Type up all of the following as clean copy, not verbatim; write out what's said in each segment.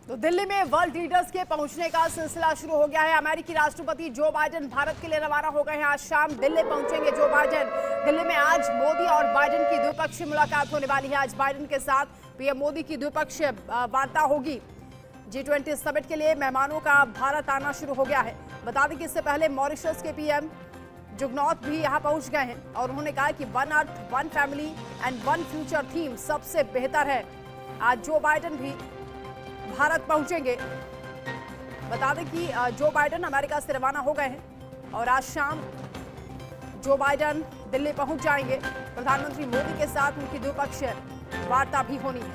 तो दिल्ली में world leaders के पहुंचने का सिलसिला शुरू हो गया है। अमेरिकी राष्ट्रपति जो बाइडेन भारत के लिए रवाना हो गए हैं। आज शाम दिल्ली पहुंचेंगे जो बाइडेन। दिल्ली में आज मोदी और बाइडेन की द्विपक्षीय मुलाकात होने वाली है। आज बाइडेन के साथ पीएम मोदी की द्विपक्षीय वार्ता होगी। G20 समिट के लिए मेहमानों का भारत आना शुरू हो गया है। बता दें कि इससे पहले मॉरिशस के पीएम जुगनौथ भी यहां पहुंच गए हैं और उन्होंने कहा कि one earth one family and one future theme सबसे बेहतर है। आज जो बाइडेन भी भारत पहुंचेंगे। बता दें कि जो बाइडेन अमेरिका से रवाना हो गए हैं और आज शाम जो बाइडेन दिल्ली पहुंच जाएंगे। प्रधानमंत्री मोदी के साथ उनकी द्विपक्षीय वार्ता भी होनी है।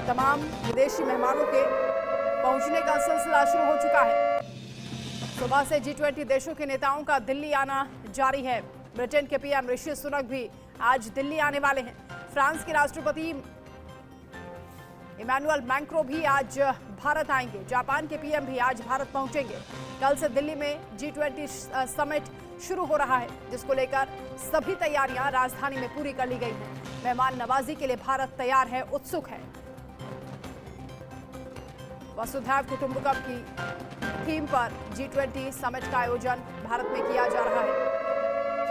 तमाम विदेशी मेहमानों के पहुंचने का सिलसिला शुरू हो चुका है। सुबह से G20 देशों के नेताओं का दिल्ली आना जारी है। ब्रिटेन के पीएम ऋषि सुनक भी आज दिल्ली आने वाले हैं। फ्रांस के राष्ट्रपति इमैनुअल मैक्रों भी आज भारत आएंगे। जापान के पीएम भी आज भारत पहुंचेंगे। कल से दिल्ली में G20 समिट शुरू हो रहा है, जिसको लेकर सभी तैयारियां राजधानी में पूरी कर ली गई हैं। मेहमान नवाजी के लिए भारत तैयार है, उत्सुक है। वसुधैव कुटुंबकम की थीम पर G20 समिट का आयोजन भारत में किया जा रहा है।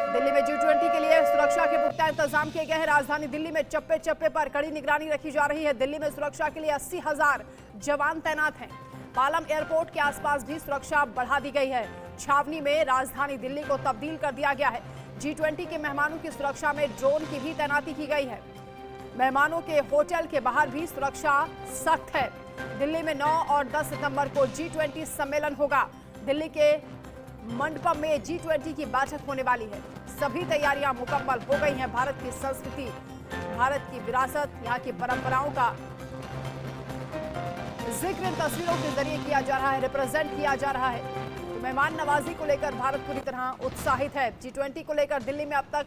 दिल्ली में G20 के लिए सुरक्षा के पुख्ता इंतजाम किए गए हैं। राजधानी दिल्ली में चप्पे चप्पे पर कड़ी निगरानी रखी जा रही है। दिल्ली में सुरक्षा के लिए 80,000 जवान तैनात हैं। पालम एयरपोर्ट के आसपास भी सुरक्षा बढ़ा दी गई है। छावनी में राजधानी दिल्ली को तब्दील कर दिया गया है। G20 के मेहमानों की सुरक्षा में ड्रोन की भी तैनाती की गई है। मेहमानों के होटल के बाहर भी सुरक्षा सख्त है। दिल्ली में 9 और 10 सितंबर को G20 सम्मेलन होगा। दिल्ली के मंडपम में G20 की बैठक होने वाली है। सभी तैयारियां मुकम्मल हो गई हैं। भारत की संस्कृति, भारत की विरासत, यहाँ की परंपराओं का जिक्र इन तस्वीरों के जरिए किया जा रहा है, रिप्रेजेंट किया जा रहा है। तो मेहमान नवाजी को लेकर भारत पूरी तरह उत्साहित है। G20 को लेकर दिल्ली में अब तक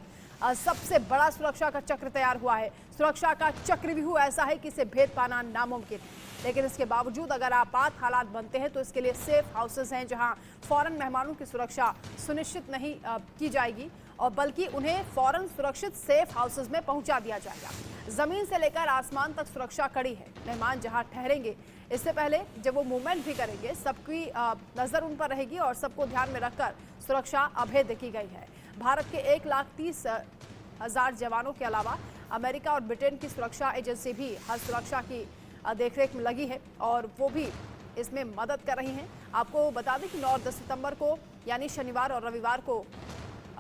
सबसे बड़ा सुरक्षा का चक्र तैयार हुआ है। सुरक्षा का चक्रव्यूह ऐसा है कि इसे भेद पाना नामुमकिन, लेकिन इसके बावजूद अगर आपात हालात बनते हैं तो इसके लिए सेफ हाउसेस हैं, जहां फौरन मेहमानों की सुरक्षा सुनिश्चित नहीं की जाएगी और बल्कि उन्हें फौरन सुरक्षित सेफ हाउसेस में पहुंचा दिया जाएगा। जमीन से लेकर आसमान तक सुरक्षा कड़ी है। मेहमान जहां ठहरेंगे, इससे पहले जब वो मूवमेंट भी करेंगे, सबकी नजर उन पर रहेगी और सबको ध्यान में रखकर सुरक्षा अभेद्य की गई है। भारत के 1,30,000 जवानों के अलावा अमेरिका और ब्रिटेन की सुरक्षा एजेंसी भी हर सुरक्षा की देखरेख में लगी है और वो भी इसमें मदद कर रही हैं। आपको बता दें कि 9 और 10 सितंबर को यानी शनिवार और रविवार को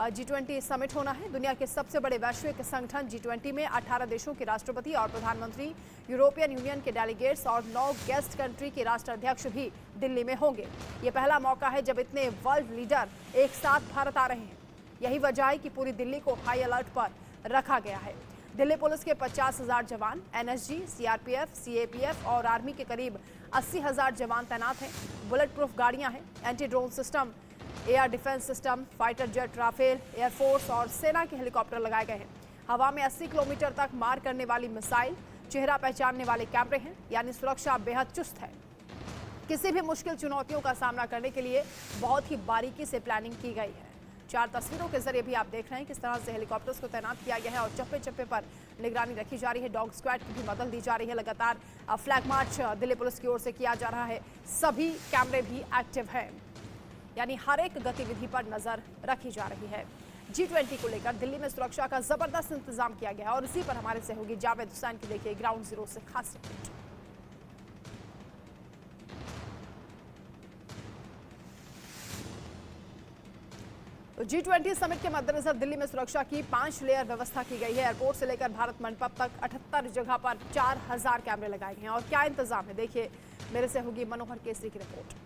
G20 समिट होना है। दुनिया के सबसे बड़े वैश्विक संगठन G20 में 18 देशों के राष्ट्रपति और प्रधानमंत्री, यूरोपियन यूनियन के डेलीगेट्स और 9 गेस्ट कंट्री के राष्ट्राध्यक्ष भी दिल्ली में होंगे। ये पहला मौका है जब इतने वर्ल्ड लीडर एक साथ भारत आ रहे हैं। यही वजह है कि पूरी दिल्ली को हाई अलर्ट पर रखा गया है। दिल्ली पुलिस के 50,000 जवान, NSG, CRPF, CAPF और आर्मी के करीब 80,000 जवान तैनात हैं। बुलेट प्रूफ गाड़ियां हैं, anti drone system, air defence system, fighter jet, Rafale, air force और सेना के हेलीकॉप्टर लगाए गए हैं। हवा में 80 किलोमीटर तक मार करने वाली मिसाइल, चेहरा पहचानने वाले कैमरे हैं, यानी सुरक्षा बेहद चुस्त है। किसी भी मुश्किल चुनौतियों का सामना करने के लिए बहुत ही बारीकी से प्लानिंग की गई है। 4 तस्वीरों के जरिए भी आप देख रहे हैं किस तरह से हेलीकॉप्टर्स को तैनात किया गया है और चप्पे चप्पे पर निगरानी रखी जा रही है। डॉग स्क्वाड की भी मदद दी जा रही है। लगातार फ्लैग मार्च दिल्ली पुलिस की ओर से किया जा रहा है। सभी कैमरे भी एक्टिव हैं, यानी हर एक गतिविधि पर नजर रखी जा रही है। G20 को लेकर दिल्ली में सुरक्षा का जबरदस्त इंतजाम किया गया है और इसी पर हमारे सहयोगी जावेद हुसैन की देखिए ग्राउंड जीरो से खास रिपोर्ट। तो G20 समिट के मद्देनजर दिल्ली में सुरक्षा की 5 लेयर व्यवस्था की गई है। एयरपोर्ट से लेकर भारत मंडपम तक 78 जगह पर 4,000 कैमरे लगाए गए हैं। और क्या इंतजाम है, देखिए मेरे सहयोगी मनोहर केसरी की रिपोर्ट।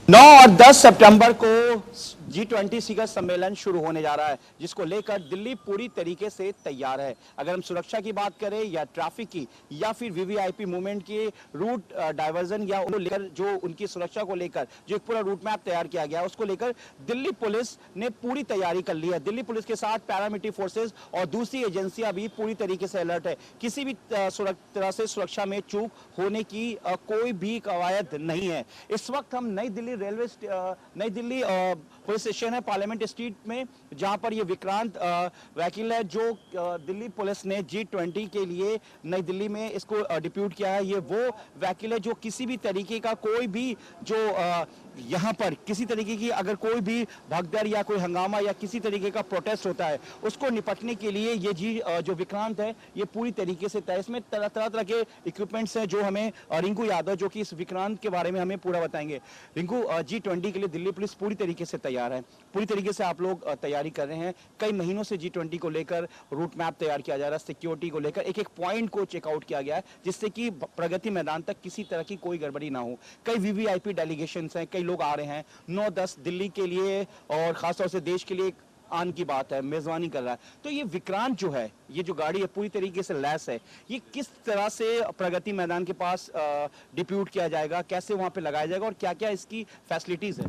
9 और 10 सितंबर को G20 शिखर सम्मेलन शुरू होने जा रहा है, जिसको लेकर दिल्ली पूरी तरीके से तैयार है। अगर हम सुरक्षा की बात करें या ट्रैफिक की या फिर VVIP मूवमेंट की रूट डाइवर्जन या उनको लेकर जो उनकी सुरक्षा को लेकर जो एक पूरा रूट मैप तैयार किया गया, उसको लेकर दिल्ली पुलिस ने पूरी तैयारी कर ली है। दिल्ली पुलिस के साथ पैरामिलिट्री फोर्सेज और दूसरी एजेंसियां भी पूरी तरीके से अलर्ट है। किसी भी तरह से सुरक्षा में चूक होने की कोई भी कवायद नहीं है। इस वक्त हम नई दिल्ली पुलिस स्टेशन है पार्लियामेंट स्ट्रीट में, जहां पर ये विक्रांत वकील है जो दिल्ली पुलिस ने G20 के लिए नई दिल्ली में इसको डिप्यूट किया है। ये वो वकील है जो किसी भी तरीके का कोई भी जो यहाँ पर किसी तरीके की अगर कोई भी भगदड़ या कोई हंगामा या किसी तरीके का प्रोटेस्ट होता है उसको निपटने के लिए ये जो विक्रांत है ये पूरी तरीके से तय। इसमें तरह तरह के इक्विपमेंट्स हैं जो हमें रिंकू यादव जो कि इस विक्रांत के बारे में हमें पूरा बताएंगे। रिंकू, G20 के लिए दिल्ली पुलिस पूरी तरीके से तैयार है, पूरी तरीके से आप लोग तैयारी कर रहे हैं। कई महीनों से G20 को लेकर रूट मैप तैयार किया जा रहा है, सिक्योरिटी को लेकर एक एक पॉइंट को चेकआउट किया गया है जिससे कि प्रगति मैदान तक किसी तरह की कोई गड़बड़ी ना हो। कई VVIP डेलीगेशंस हैं, कई लोग आ रहे हैं 9-10 दिल्ली के लिए और खासतौर से देश के लिए आन की बात है, मेजबानी कर रहा है। तो ये विक्रांत जो है, ये जो गाड़ी है पूरी तरीके से लैस है, ये किस तरह से प्रगति मैदान के पास डिप्यूट किया जाएगा, कैसे वहां पे लगाया जाएगा और क्या क्या इसकी फैसिलिटीज है?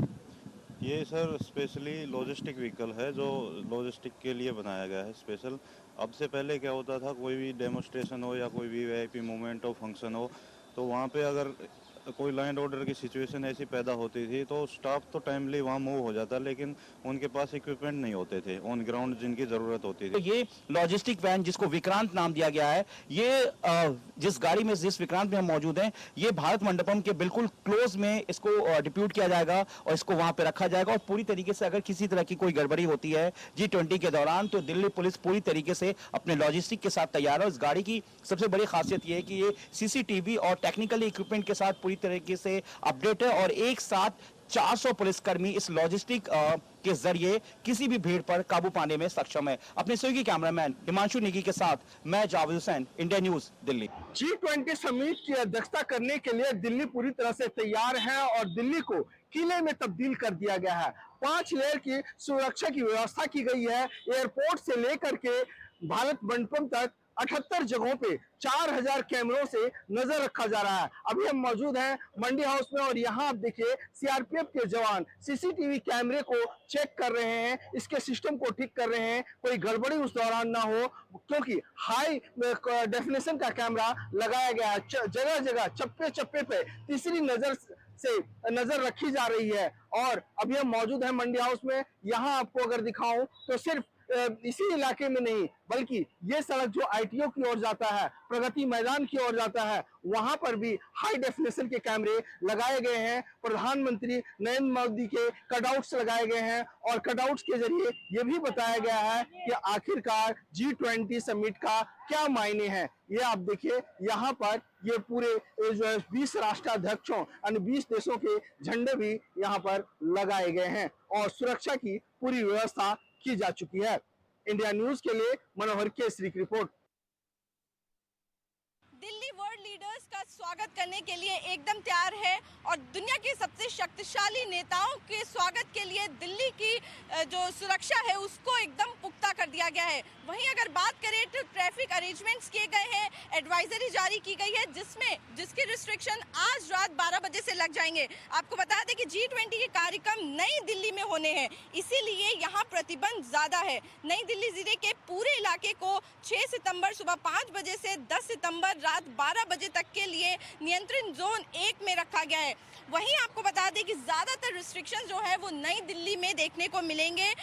ये सर स्पेशली लॉजिस्टिक व्हीकल है जो लॉजिस्टिक के लिए बनाया गया है स्पेशल। अब से पहले क्या होता था, कोई भी डेमोस्ट्रेशन हो या कोई भी VIP मूवमेंट हो, फंक्शन हो, तो वहाँ पे अगर कोई लैंड ऑर्डर की सिचुएशन ऐसी पैदा होती थी तो स्टाफ तो टाइमली वहाँ मूव हो जाता, लेकिन उनके पास इक्विपमेंट नहीं होते थे ऑन ग्राउंड जिनकी ज़रूरत होती तो थी। ये लॉजिस्टिक वैन जिसको विक्रांत नाम दिया गया है, ये जिस गाड़ी में जिस विक्रांत में हम मौजूद हैं, ये भारत मंडपम के बिल्कुल क्लोज में इसको डिप्यूट किया जाएगा और इसको वहां पे रखा जाएगा। और पूरी तरीके से अगर किसी तरह की कोई गड़बड़ी होती है G20 के दौरान तो दिल्ली पुलिस पूरी तरीके से अपने लॉजिस्टिक के साथ तैयार है। इस गाड़ी की सबसे बड़ी खासियत ये है कि ये CCTV और टेक्निकल इक्विपमेंट के साथ पूरी तरीके से अपडेट है और एक साथ 400 पुलिसकर्मी इस लॉजिस्टिक के जरिए किसी भी भीड़ पर काबू पाने में सक्षम है। अपने सहयोगी कैमरामैन हिमांशु नेगी के साथ मैं Javed Hussain, India news, Delhi. G20 summit की अध्यक्षता करने के लिए दिल्ली पूरी तरह से तैयार है और दिल्ली को किले में तब्दील कर दिया गया है। 5 लेयर की सुरक्षा की व्यवस्था की गई है। एयरपोर्ट से लेकर के भारत मंडपम तक 78 जगहों पे 4000 कैमरों से नजर रखा जा रहा है। अभी हम मौजूद हैं मंडी हाउस में और यहाँ आप देखिए CRPF के जवान CCTV कैमरे को चेक कर रहे हैं, इसके सिस्टम को ठीक कर रहे हैं, कोई गड़बड़ी उस दौरान ना हो, क्योंकि हाई डेफिनेशन का कैमरा लगाया गया है। जगह जगह चप्पे चप्पे पे तीसरी नजर से नजर रखी जा रही है। और अभी हम मौजूद हैं मंडी हाउस में। यहाँ आपको अगर दिखाऊं तो सिर्फ इसी इलाके में नहीं बल्कि ये सड़क जो ITO की ओर जाता है, प्रगति मैदान की ओर जाता है, वहां पर भी हाई डेफिनेशन के कैमरे लगाए गए हैं। प्रधानमंत्री नरेंद्र मोदी के कटआउट्स लगाए गए हैं और कटआउट्स के जरिए ये भी बताया गया है कि आखिरकार G20 समिट का क्या मायने हैं। ये आप देखिए यहाँ पर ये पूरे जो है 20 राष्ट्राध्यक्षों यानी 20 देशों के झंडे भी यहाँ पर लगाए गए हैं और सुरक्षा की पूरी व्यवस्था की जा चुकी है। इंडिया न्यूज के लिए मनोहर केसरी की रिपोर्ट। दिल्ली वर्ल्ड लीडर्स का स्वागत करने के लिए एकदम तैयार है और दुनिया के सबसे शक्तिशाली नेताओं के स्वागत के लिए दिल्ली की जो सुरक्षा है उसको एकदम पुख्ता कर दिया गया है। वहीं अगर बात करें तो ट्रैफिक अरेंजमेंट्स किए गए हैं, एडवाइजरी जारी की गई है जिसकी रिस्ट्रिक्शन आज रात 12 बजे से लग जाएंगे। आपको बता दें कि G20 के कार्यक्रम नई दिल्ली में होने हैं, इसीलिए यहाँ प्रतिबंध ज्यादा है। नई दिल्ली जिले के पूरे इलाके को 6 सितंबर सुबह 5 बजे से 10 सितंबर रात 12 बजे तक के लिए नियंत्रण जोन 1 में रखा गया है। वहीं आपको बता दें कि ज्यादातर रिस्ट्रिक्शंस जो है वो नई दिल्ली में देखने को मिलेंगे।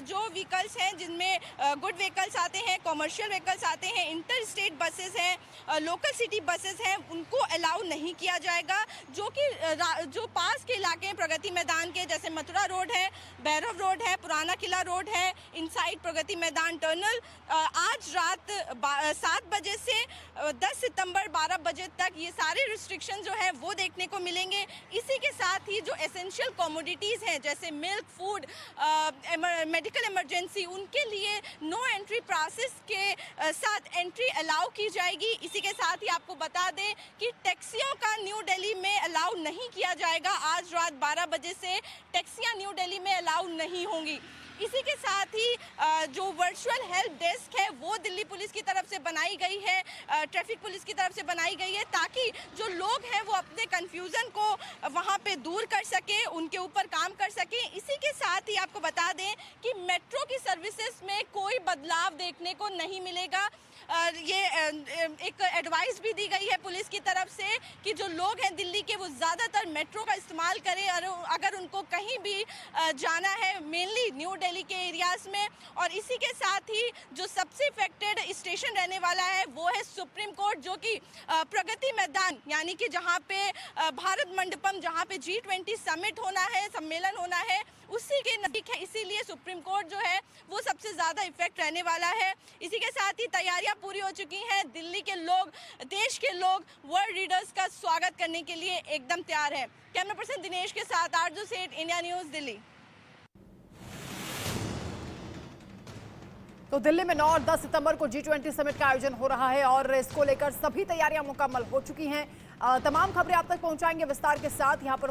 जो व्हीकल्स हैं जिनमें गुड व्हीकल्स आते हैं, कमर्शियल व्हीकल्स आते हैं, इंटर स्टेट बसेस हैं, लोकल सिटी बसेस हैं, उनको अलाउ नहीं किया जाएगा। जो पास के इलाके हैं प्रगति मैदान के, जैसे मथुरा रोड है, भैरव रोड है, पुराना किला रोड है, इनसाइड प्रगति मैदान टर्नल, आज रात 7 बजे से 10 सितंबर 12 बजे तक ये सारे रिस्ट्रिक्शन जो है वो देखने को मिलेंगे। इसी के साथ ही जो एसेंशियल कमोडिटीज़ हैं जैसे मिल्क, फूड, मेडिकल इमरजेंसी, उनके लिए नो एंट्री प्रोसेस के साथ एंट्री अलाउ की जाएगी। इसी के साथ ही आपको बता दें कि टैक्सियों का न्यू दिल्ली में अलाउ नहीं किया जाएगा। आज रात 12 बजे से टैक्सियां न्यू दिल्ली में अलाउ नहीं होंगी। इसी के साथ ही जो वर्चुअल हेल्प डेस्क है वो दिल्ली पुलिस की तरफ से बनाई गई है, ट्रैफिक पुलिस की तरफ से बनाई गई है, ताकि जो लोग हैं वो अपने कंफ्यूजन को वहां पे दूर कर सके, उनके ऊपर काम कर सके। इसी के साथ ही आपको बता दें कि मेट्रो की सर्विसेज में कोई बदलाव देखने को नहीं मिलेगा। एक एडवाइस भी दी गई है पुलिस की तरफ से कि जो लोग हैं दिल्ली के वो ज़्यादातर मेट्रो का इस्तेमाल करें और अगर उनको कहीं भी जाना है मेनली न्यू दिल्ली के एरियाज़ में। और इसी के साथ ही जो सबसे इफेक्टेड स्टेशन रहने वाला है वो है सुप्रीम कोर्ट, जो कि प्रगति मैदान यानी कि जहाँ पे भारत मंडपम जहाँ पे G20 समिट होना है, सम्मेलन होना है, उसी के नज़दीक है। इसीलिए सुप्रीम कोर्ट जो है वो सबसे ज़्यादा इफेक्ट रहने वाला है। इसी के साथ ही तैयारियां पूरी हो चुकी हैं। दिल्ली के लोग, देश के लोग वर्ल्ड लीडर्स का स्वागत करने के लिए एकदम तैयार है। कैमरा पर्सन दिनेश के साथ आरजू सेठ, इंडिया न्यूज़, दिल्ली। तो दिल्ली में 9 और 10 सितंबर को G20 समिट का आयोजन हो रहा है और इसको लेकर सभी तैयारियां मुकम्मल हो चुकी हैं। तमाम खबरें आप तक पहुंचाएंगे विस्तार के साथ। यहां पर